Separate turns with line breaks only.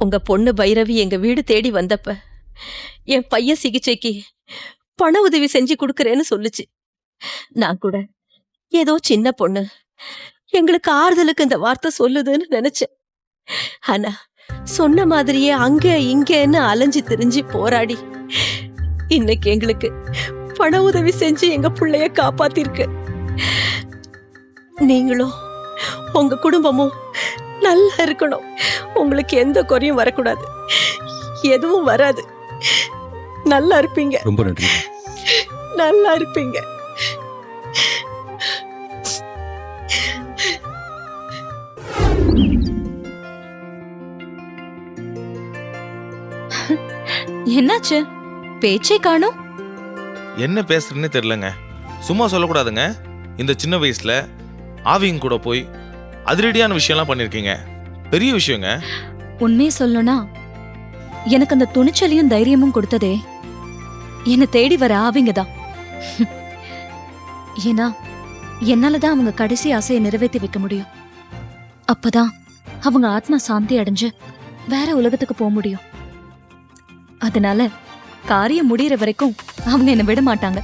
உங்க பொண்ணு பைரவி எங்க வீடு தேடி வந்தப்ப என் பையன் சிகிச்சைக்கு பண உதவி செஞ்சு கொடுக்கறேன்னு சொல்லுச்சு. நான் கூட ஏதோ சின்ன பொண்ணு எங்களுக்கு ஆறுதலுக்கு இந்த வார்த்தை சொல்லுதுன்னு நினைச்சேன். ஆனா சொன்ன மாதிரியே அங்க இங்கன்னு அலைஞ்சு திரிஞ்சு போராடி இன்னைக்கு எங்களுக்கு பண உதவி செஞ்சு எங்க பிள்ளைய காப்பாத்திருக்கு. நீங்களும் உங்க குடும்பமும் நல்லா இருக்கணும். உங்களுக்கு எந்த குறையும் வரக்கூடாது, எதுவும் வராது. நல்லா இருப்பீங்க.
ரொம்ப நன்றி.
நல்லா இருப்பீங்க.
என்னாச்சு? பேச்சே காணோம்.
என்ன பேசுறதுன்னு தெரியலங்க. சும்மா சொல்லக்கூடாதுங்க. இந்த சின்ன வயசுல ஆவிங்க கூட போய் அதிரடியான விஷயம்லாம் பண்ணிருக்கீங்க. பெரிய விஷயங்க.
உண்மையை சொல்லணும்னா எனக்கு அந்த துணிச்சலையும் தைரியமும் கொடுத்ததே என்னை தேடி வர ஆவிங்க தான். ஏன்னா என்னாலதான் அவங்க கடைசி ஆசையை நிறைவேற்றி வைக்க முடியும். அப்பதான் அவங்க ஆத்மா சாந்தி அடைஞ்சு வேற உலகத்துக்கு போக முடியும். அதனால காரியம் முடியற வரைக்கும் அவங்க என்னை விட மாட்டாங்க.